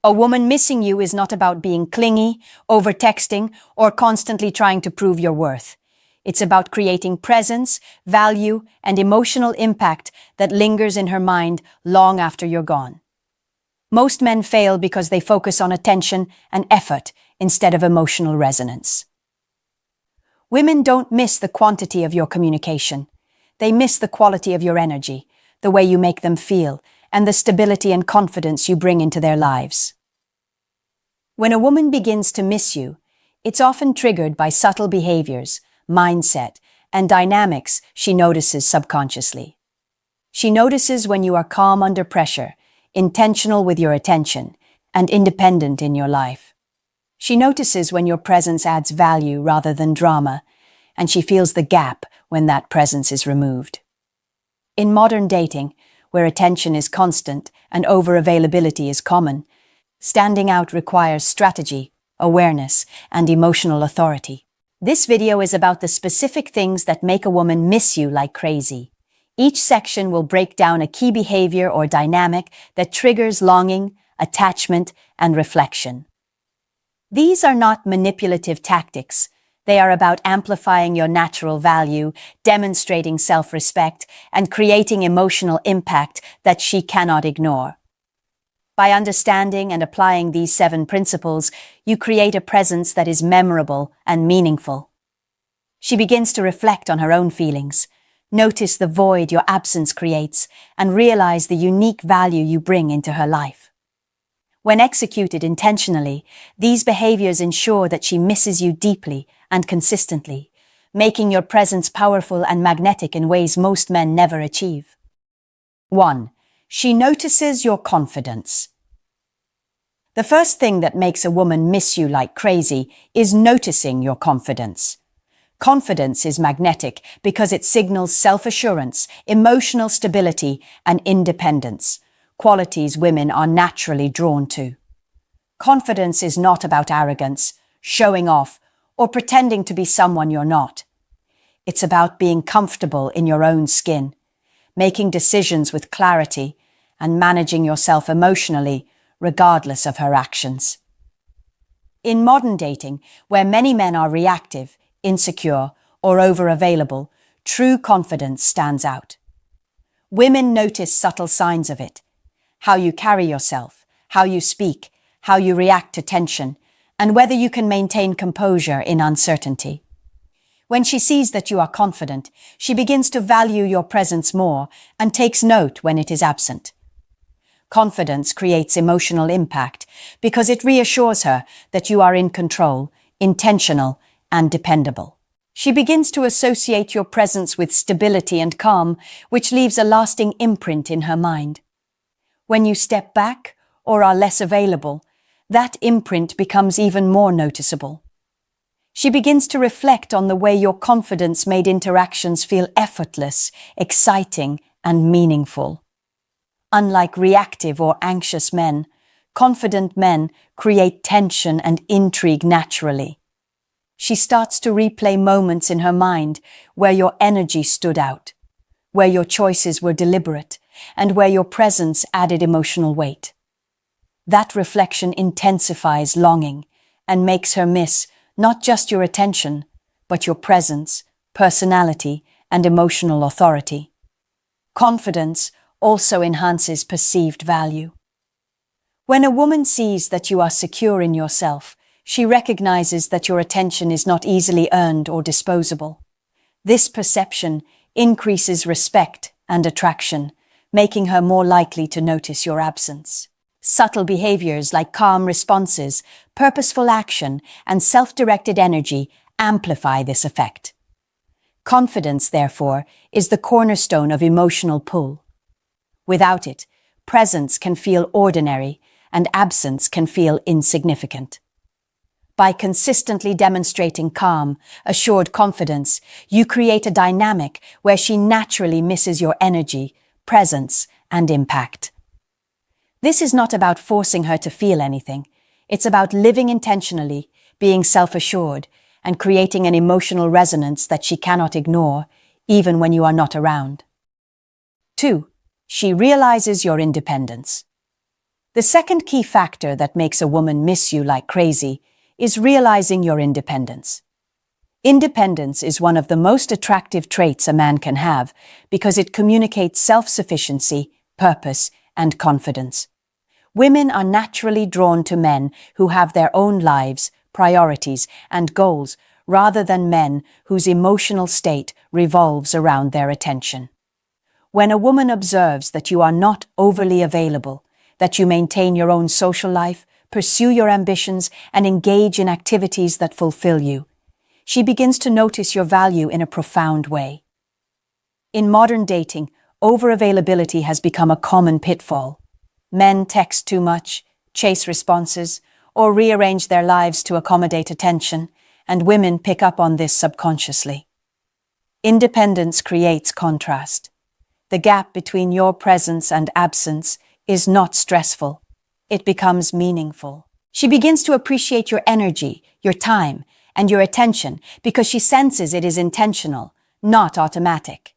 A woman missing you is not about being clingy, overtexting, or constantly trying to prove your worth. It's about creating presence, value, and emotional impact that lingers in her mind long after you're gone. Most men fail because they focus on attention and effort instead of emotional resonance. Women don't miss the quantity of your communication. They miss the quality of your energy, the way you make them feel, and the stability and confidence you bring into their lives. When a woman begins to miss you, it's often triggered by subtle behaviors, mindset, and dynamics she notices subconsciously. She notices when you are calm under pressure, intentional with your attention, and independent in your life. She notices when your presence adds value rather than drama, and she feels the gap when that presence is removed. In modern dating, where attention is constant and overavailability is common, standing out requires strategy, awareness, and emotional authority. This video is about the specific things that make a woman miss you like crazy. Each section will break down a key behavior or dynamic that triggers longing, attachment, and reflection. These are not manipulative tactics. They are about amplifying your natural value, demonstrating self-respect, and creating emotional impact that she cannot ignore. By understanding and applying these 7 principles, you create a presence that is memorable and meaningful. She begins to reflect on her own feelings, notice the void your absence creates, and realize the unique value you bring into her life. When executed intentionally, these behaviors ensure that she misses you deeply and consistently, making your presence powerful and magnetic in ways most men never achieve. 1. She notices your confidence. The first thing that makes a woman miss you like crazy is noticing your confidence. Confidence is magnetic because it signals self-assurance, emotional stability, and independence, qualities women are naturally drawn to. Confidence is not about arrogance, showing off, or pretending to be someone you're not. It's about being comfortable in your own skin, making decisions with clarity, and managing yourself emotionally, regardless of her actions. In modern dating, where many men are reactive, insecure, or overavailable, true confidence stands out. Women notice subtle signs of it: how you carry yourself, how you speak, how you react to tension, and whether you can maintain composure in uncertainty. When she sees that you are confident, she begins to value your presence more and takes note when it is absent. Confidence creates emotional impact because it reassures her that you are in control, intentional, and dependable. She begins to associate your presence with stability and calm, which leaves a lasting imprint in her mind. When you step back or are less available, that imprint becomes even more noticeable. She begins to reflect on the way your confidence made interactions feel effortless, exciting, and meaningful. Unlike reactive or anxious men, confident men create tension and intrigue naturally. She starts to replay moments in her mind where your energy stood out, where your choices were deliberate, and where your presence added emotional weight. That reflection intensifies longing and makes her miss not just your attention, but your presence, personality, and emotional authority. Confidence also enhances perceived value. When a woman sees that you are secure in yourself, she recognizes that your attention is not easily earned or disposable. This perception increases respect and attraction, making her more likely to notice your absence. Subtle behaviors like calm responses, purposeful action, and self-directed energy amplify this effect. Confidence, therefore, is the cornerstone of emotional pull. Without it, presence can feel ordinary and absence can feel insignificant. By consistently demonstrating calm, assured confidence, you create a dynamic where she naturally misses your energy, presence, and impact. This is not about forcing her to feel anything. It's about living intentionally, being self-assured, and creating an emotional resonance that she cannot ignore, even when you are not around. 2. She realizes your independence. The second key factor that makes a woman miss you like crazy is realizing your independence. Independence is one of the most attractive traits a man can have because it communicates self-sufficiency, purpose, and confidence. Women are naturally drawn to men who have their own lives, priorities, and goals, rather than men whose emotional state revolves around their attention. When a woman observes that you are not overly available, that you maintain your own social life, pursue your ambitions, and engage in activities that fulfill you, she begins to notice your value in a profound way. In modern dating, overavailability has become a common pitfall. Men text too much, chase responses, or rearrange their lives to accommodate attention, and women pick up on this subconsciously. Independence creates contrast. The gap between your presence and absence is not stressful. It becomes meaningful. She begins to appreciate your energy, your time, and your attention because she senses it is intentional, not automatic.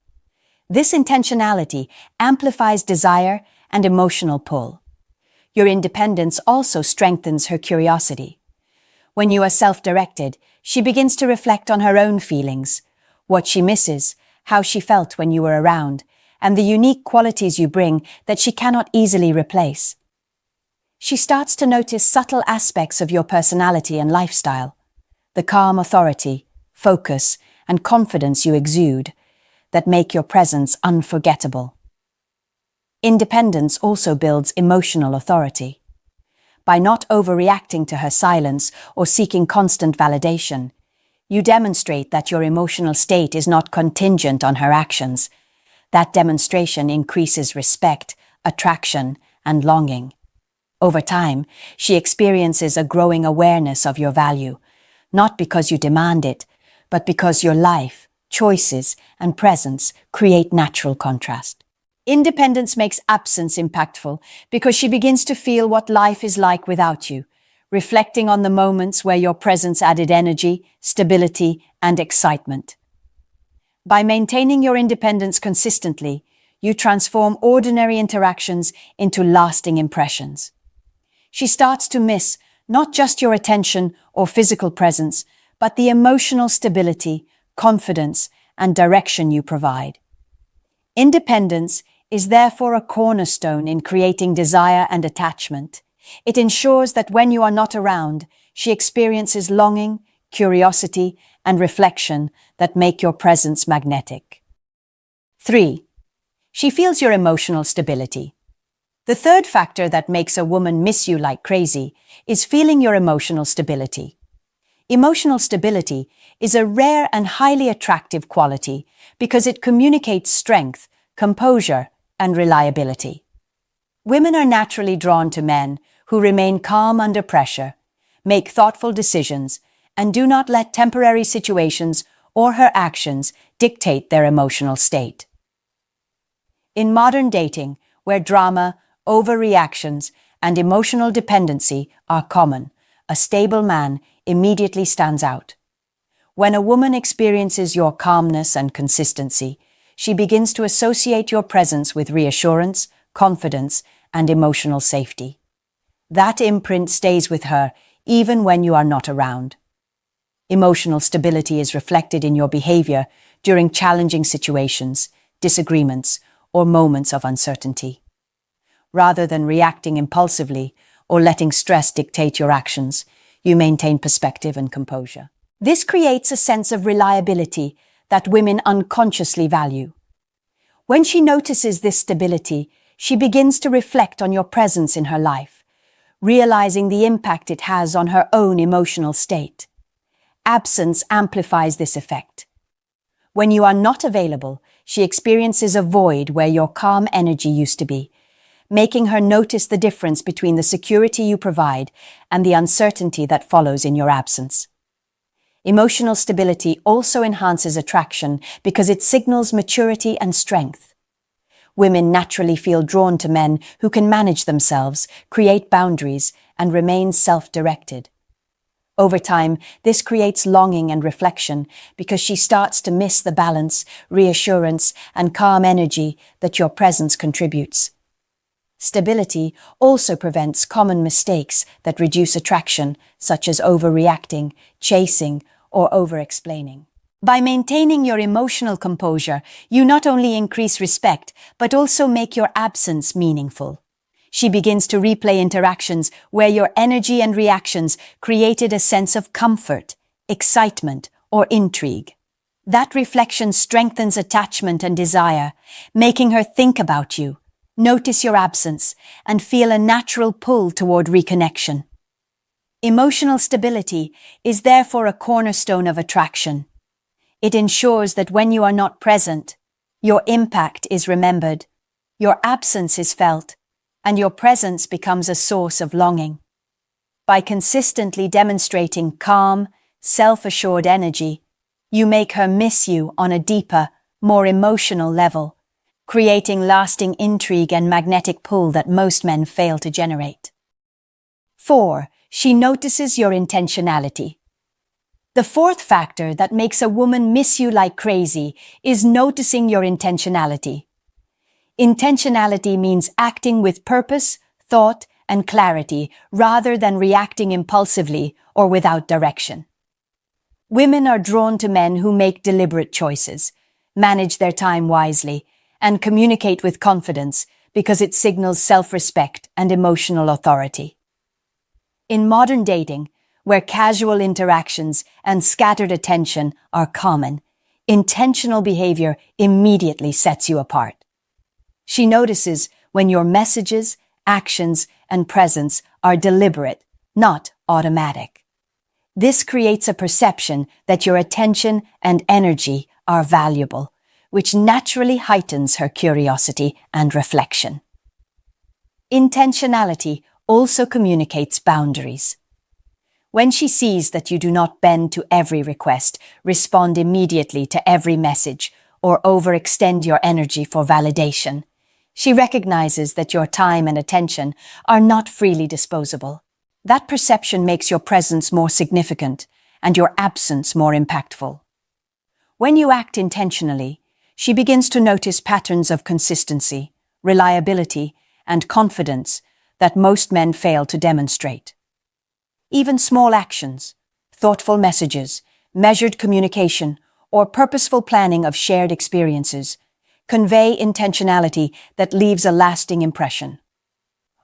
This intentionality amplifies desire and emotional pull. Your independence also strengthens her curiosity. When you are self-directed, she begins to reflect on her own feelings, what she misses, how she felt when you were around, and the unique qualities you bring that she cannot easily replace. She starts to notice subtle aspects of your personality and lifestyle, the calm authority, focus, and confidence you exude that make your presence unforgettable. Independence also builds emotional authority. By not overreacting to her silence or seeking constant validation, you demonstrate that your emotional state is not contingent on her actions. That demonstration increases respect, attraction, and longing. Over time, she experiences a growing awareness of your value, not because you demand it, but because your life, choices, and presence create natural contrast. Independence makes absence impactful because she begins to feel what life is like without you, reflecting on the moments where your presence added energy, stability, and excitement. By maintaining your independence consistently, you transform ordinary interactions into lasting impressions. She starts to miss not just your attention or physical presence, but the emotional stability, confidence, and direction you provide. Independence is therefore a cornerstone in creating desire and attachment. It ensures that when you are not around, she experiences longing, curiosity, and reflection that make your presence magnetic. 3. She feels your emotional stability. The third factor that makes a woman miss you like crazy is feeling your emotional stability. Emotional stability is a rare and highly attractive quality because it communicates strength, composure, and reliability. Women are naturally drawn to men who remain calm under pressure, make thoughtful decisions, and do not let temporary situations or her actions dictate their emotional state. In modern dating, where drama, overreactions, and emotional dependency are common, a stable man immediately stands out. When a woman experiences your calmness and consistency, she begins to associate your presence with reassurance, confidence, and emotional safety. That imprint stays with her even when you are not around. Emotional stability is reflected in your behavior during challenging situations, disagreements, or moments of uncertainty. Rather than reacting impulsively or letting stress dictate your actions, you maintain perspective and composure. This creates a sense of reliability that women unconsciously value. When she notices this stability, she begins to reflect on your presence in her life, realizing the impact it has on her own emotional state. Absence amplifies this effect. When you are not available, she experiences a void where your calm energy used to be, making her notice the difference between the security you provide and the uncertainty that follows in your absence. Emotional stability also enhances attraction because it signals maturity and strength. Women naturally feel drawn to men who can manage themselves, create boundaries, and remain self-directed. Over time, this creates longing and reflection because she starts to miss the balance, reassurance, and calm energy that your presence contributes. Stability also prevents common mistakes that reduce attraction, such as overreacting, chasing, or over-explaining. By maintaining your emotional composure, you not only increase respect, but also make your absence meaningful. She begins to replay interactions where your energy and reactions created a sense of comfort, excitement, or intrigue. That reflection strengthens attachment and desire, making her think about you, notice your absence, and feel a natural pull toward reconnection. Emotional stability is therefore a cornerstone of attraction. It ensures that when you are not present, your impact is remembered, your absence is felt, and your presence becomes a source of longing. By consistently demonstrating calm, self-assured energy, you make her miss you on a deeper, more emotional level, creating lasting intrigue and magnetic pull that most men fail to generate. 4. She notices your intentionality. The fourth factor that makes a woman miss you like crazy is noticing your intentionality. Intentionality means acting with purpose, thought, and clarity rather than reacting impulsively or without direction. Women are drawn to men who make deliberate choices, manage their time wisely, and communicate with confidence because it signals self-respect and emotional authority. In modern dating, where casual interactions and scattered attention are common, intentional behavior immediately sets you apart. She notices when your messages, actions, and presence are deliberate, not automatic. This creates a perception that your attention and energy are valuable, which naturally heightens her curiosity and reflection. Intentionality also communicates boundaries. When she sees that you do not bend to every request, respond immediately to every message, or overextend your energy for validation, she recognizes that your time and attention are not freely disposable. That perception makes your presence more significant and your absence more impactful. When you act intentionally, she begins to notice patterns of consistency, reliability, and confidence that most men fail to demonstrate. Even small actions, thoughtful messages, measured communication, or purposeful planning of shared experiences convey intentionality that leaves a lasting impression.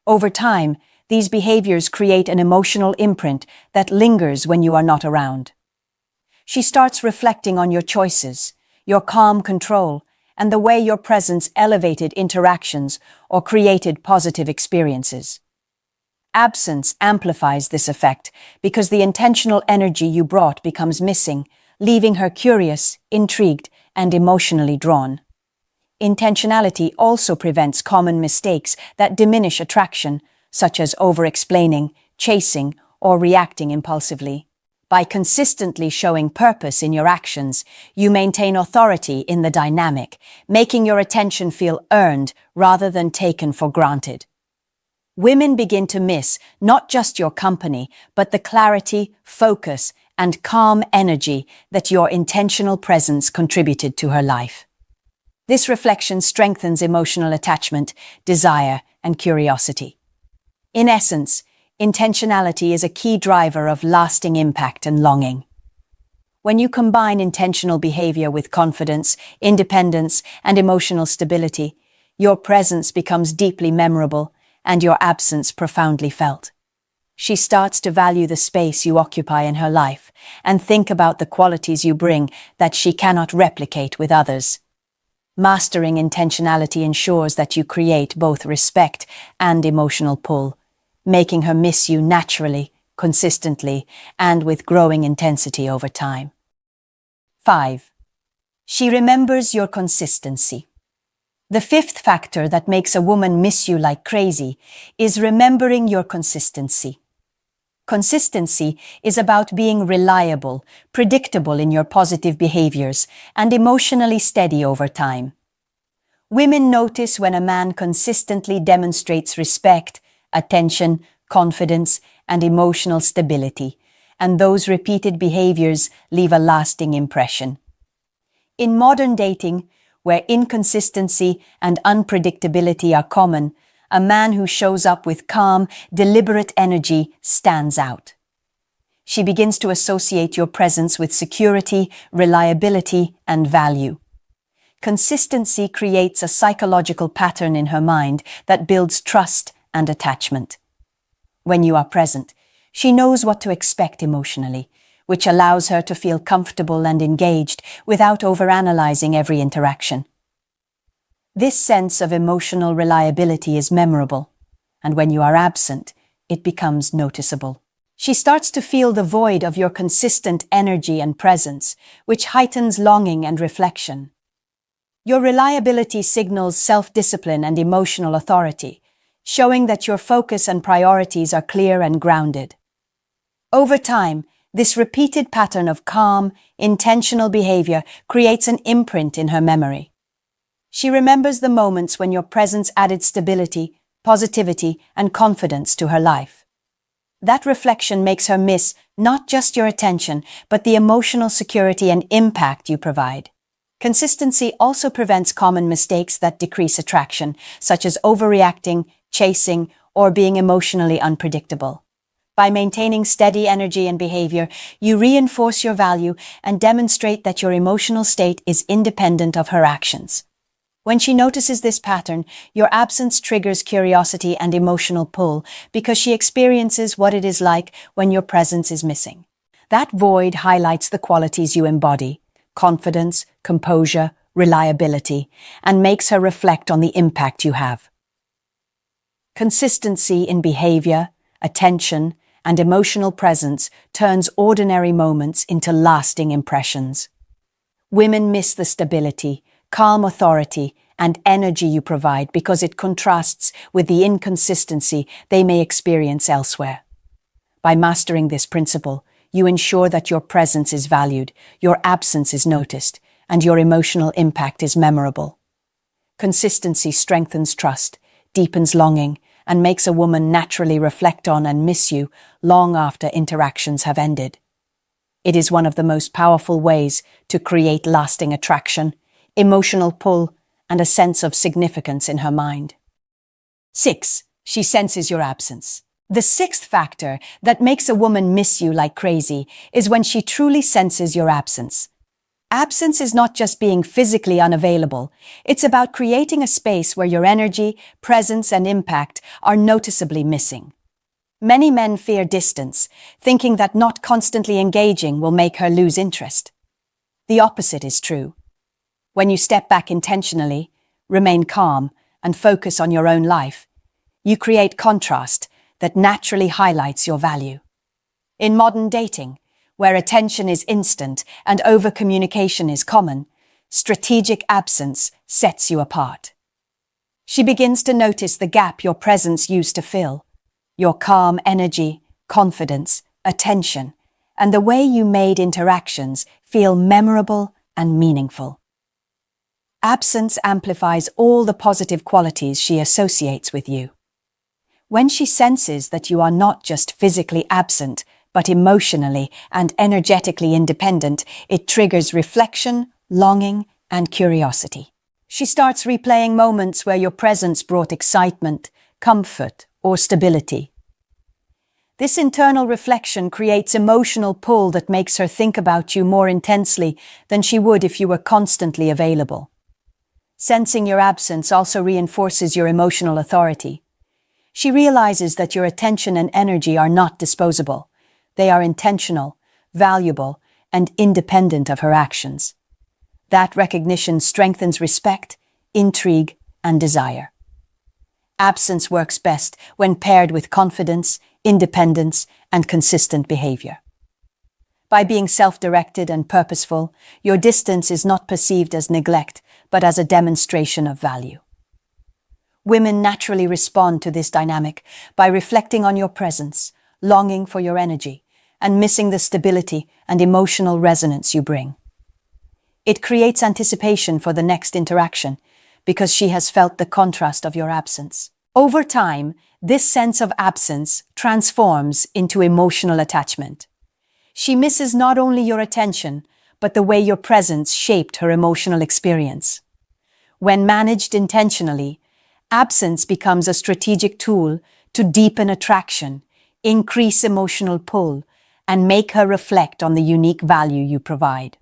Over time, these behaviors create an emotional imprint that lingers when you are not around. She starts reflecting on your choices, your calm control, and the way your presence elevated interactions or created positive experiences. Absence amplifies this effect because the intentional energy you brought becomes missing, leaving her curious, intrigued, and emotionally drawn. Intentionality also prevents common mistakes that diminish attraction, such as over-explaining, chasing, or reacting impulsively. By consistently showing purpose in your actions, you maintain authority in the dynamic, making your attention feel earned rather than taken for granted. Women begin to miss not just your company, but the clarity, focus, and calm energy that your intentional presence contributed to her life. This reflection strengthens emotional attachment, desire, and curiosity. In essence, intentionality is a key driver of lasting impact and longing. When you combine intentional behavior with confidence, independence, and emotional stability, your presence becomes deeply memorable and your absence profoundly felt. She starts to value the space you occupy in her life and think about the qualities you bring that she cannot replicate with others. Mastering intentionality ensures that you create both respect and emotional pull, making her miss you naturally, consistently, and with growing intensity over time. 5. She remembers your consistency. The fifth factor that makes a woman miss you like crazy is remembering your consistency. Consistency is about being reliable, predictable in your positive behaviors, and emotionally steady over time. Women notice when a man consistently demonstrates respect, attention, confidence, and emotional stability, and those repeated behaviors leave a lasting impression. In modern dating, where inconsistency and unpredictability are common, a man who shows up with calm, deliberate energy stands out. She begins to associate your presence with security, reliability, and value. Consistency creates a psychological pattern in her mind that builds trust and attachment. When you are present, she knows what to expect emotionally, which allows her to feel comfortable and engaged without overanalyzing every interaction. This sense of emotional reliability is memorable, and when you are absent, it becomes noticeable. She starts to feel the void of your consistent energy and presence, which heightens longing and reflection. Your reliability signals self-discipline and emotional authority, showing that your focus and priorities are clear and grounded. Over time, this repeated pattern of calm, intentional behavior creates an imprint in her memory. She remembers the moments when your presence added stability, positivity, and confidence to her life. That reflection makes her miss not just your attention, but the emotional security and impact you provide. Consistency also prevents common mistakes that decrease attraction, such as overreacting, chasing, or being emotionally unpredictable. By maintaining steady energy and behavior, you reinforce your value and demonstrate that your emotional state is independent of her actions. When she notices this pattern, your absence triggers curiosity and emotional pull because she experiences what it is like when your presence is missing. That void highlights the qualities you embody: confidence, composure, reliability, and makes her reflect on the impact you have. Consistency in behavior, attention, and emotional presence turns ordinary moments into lasting impressions. Women miss the stability, calm authority, and energy you provide because it contrasts with the inconsistency they may experience elsewhere. By mastering this principle, you ensure that your presence is valued, your absence is noticed, and your emotional impact is memorable. Consistency strengthens trust, deepens longing, and makes a woman naturally reflect on and miss you long after interactions have ended. It is one of the most powerful ways to create lasting attraction, emotional pull, and a sense of significance in her mind. 6. She senses your absence. The sixth factor that makes a woman miss you like crazy is when she truly senses your absence. Absence is not just being physically unavailable. It's about creating a space where your energy, presence, and impact are noticeably missing. Many men fear distance, thinking that not constantly engaging will make her lose interest. The opposite is true. When you step back intentionally, remain calm, and focus on your own life, you create contrast that naturally highlights your value. In modern dating, where attention is instant and over-communication is common, strategic absence sets you apart. She begins to notice the gap your presence used to fill: your calm energy, confidence, attention, and the way you made interactions feel memorable and meaningful. Absence amplifies all the positive qualities she associates with you. When she senses that you are not just physically absent, but emotionally and energetically independent, it triggers reflection, longing, and curiosity. She starts replaying moments where your presence brought excitement, comfort, or stability. This internal reflection creates emotional pull that makes her think about you more intensely than she would if you were constantly available. Sensing your absence also reinforces your emotional authority. She realizes that your attention and energy are not disposable. They are intentional, valuable, and independent of her actions. That recognition strengthens respect, intrigue, and desire. Absence works best when paired with confidence, independence, and consistent behavior. By being self-directed and purposeful, your distance is not perceived as neglect, but as a demonstration of value. Women naturally respond to this dynamic by reflecting on your presence, longing for your energy, and missing the stability and emotional resonance you bring. It creates anticipation for the next interaction because she has felt the contrast of your absence. Over time, this sense of absence transforms into emotional attachment. She misses not only your attention, but the way your presence shaped her emotional experience. When managed intentionally, Absence becomes a strategic tool to deepen attraction, increase emotional pull, and make her reflect on the unique value you provide.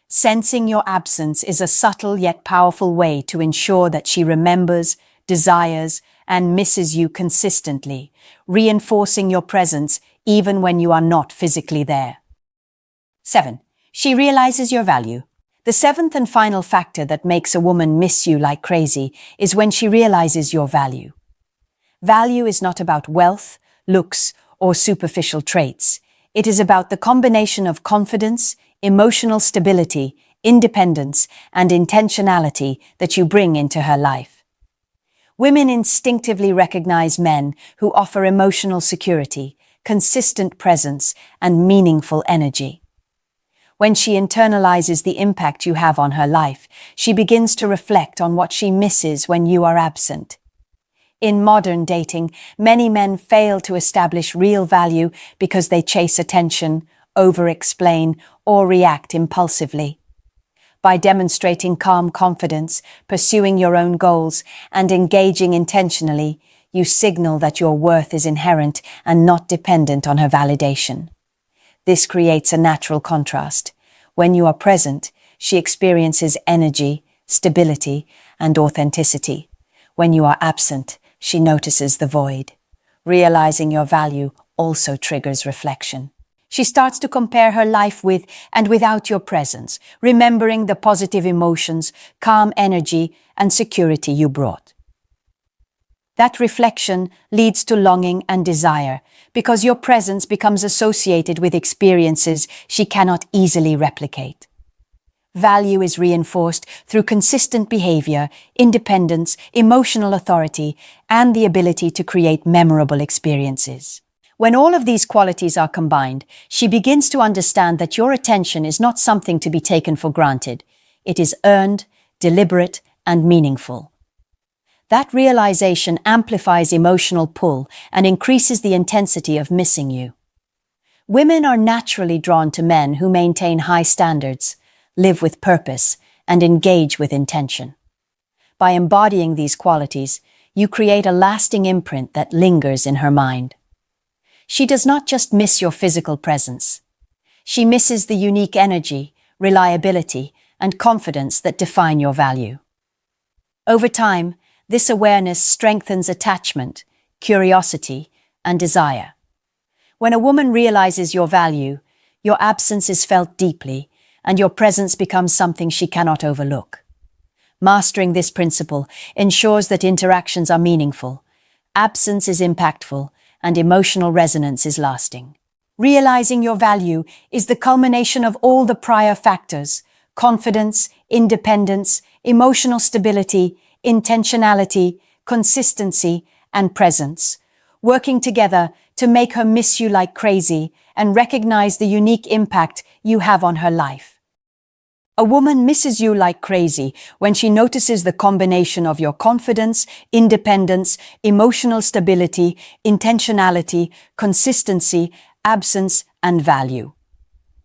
Sensing your absence is a subtle yet powerful way to ensure that she remembers, desires, and misses you consistently, reinforcing your presence even when you are not physically there. 7. She realizes your value. The seventh and final factor that makes a woman miss you like crazy is when she realizes your value. Value is not about wealth, looks, or superficial traits. It is about the combination of confidence, emotional stability, independence, and intentionality that you bring into her life. Women instinctively recognize men who offer emotional security, consistent presence, and meaningful energy. When she internalizes the impact you have on her life, she begins to reflect on what she misses when you are absent. In modern dating, many men fail to establish real value because they chase attention, over-explain, or react impulsively. By demonstrating calm confidence, pursuing your own goals, and engaging intentionally, you signal that your worth is inherent and not dependent on her validation. This creates a natural contrast. When you are present, she experiences energy, stability, and authenticity. When you are absent, she notices the void. Realizing your value also triggers reflection. She starts to compare her life with and without your presence, remembering the positive emotions, calm energy, and security you brought. That reflection leads to longing and desire, because your presence becomes associated with experiences she cannot easily replicate. Value is reinforced through consistent behavior, independence, emotional authority, and the ability to create memorable experiences. When all of these qualities are combined, she begins to understand that your attention is not something to be taken for granted. It is earned, deliberate, and meaningful. That realization amplifies emotional pull and increases the intensity of missing you. Women are naturally drawn to men who maintain high standards, live with purpose, and engage with intention. By embodying these qualities, you create a lasting imprint that lingers in her mind. She does not just miss your physical presence. She misses the unique energy, reliability, and confidence that define your value. Over time, this awareness strengthens attachment, curiosity, and desire. When a woman realizes your value, your absence is felt deeply, and your presence becomes something she cannot overlook. Mastering this principle ensures that interactions are meaningful, absence is impactful, and emotional resonance is lasting. Realizing your value is the culmination of all the prior factors: confidence, independence, emotional stability, intentionality, consistency, and presence, working together to make her miss you like crazy and recognize the unique impact you have on her life. A woman misses you like crazy when she notices the combination of your confidence, independence, emotional stability, intentionality, consistency, absence, and value.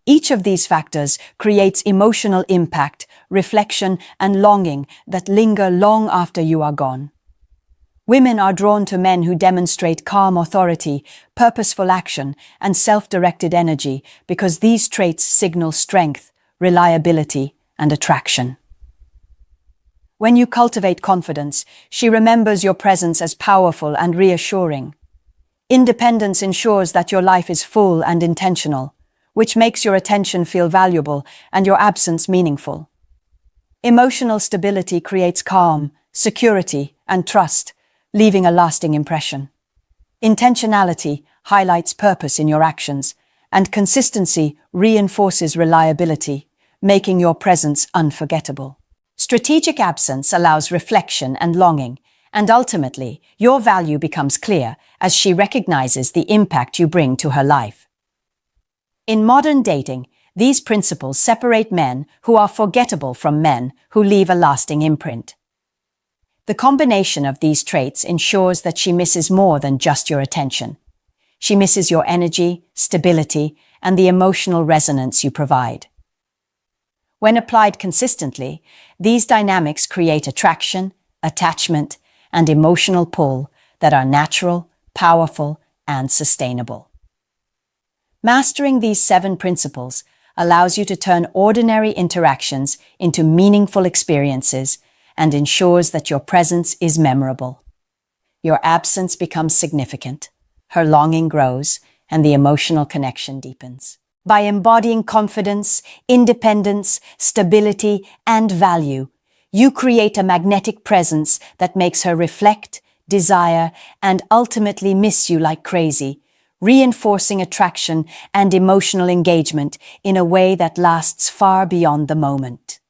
Each of these factors creates emotional impact, reflection, and longing that linger long after you are gone. Women are drawn to men who demonstrate calm authority, purposeful action, and self-directed energy because these traits signal strength, reliability, and attraction. When you cultivate confidence, she remembers your presence as powerful and reassuring. Independence ensures that your life is full and intentional, which makes your attention feel valuable and your absence meaningful. Emotional stability creates calm, security, and trust, leaving a lasting impression. Intentionality highlights purpose in your actions, and consistency reinforces reliability, making your presence unforgettable. Strategic absence allows reflection and longing, and ultimately, your value becomes clear as she recognizes the impact you bring to her life. In modern dating, these principles separate men who are forgettable from men who leave a lasting imprint. The combination of these traits ensures that she misses more than just your attention. She misses your energy, stability, and the emotional resonance you provide. When applied consistently, these dynamics create attraction, attachment, and emotional pull that are natural, powerful, and sustainable. Mastering these 7 principles allows you to turn ordinary interactions into meaningful experiences and ensures that your presence is memorable. Your absence becomes significant, her longing grows, and the emotional connection deepens. By embodying confidence, independence, stability, and value, you create a magnetic presence that makes her reflect, desire, and ultimately miss you like crazy, reinforcing attraction and emotional engagement in a way that lasts far beyond the moment.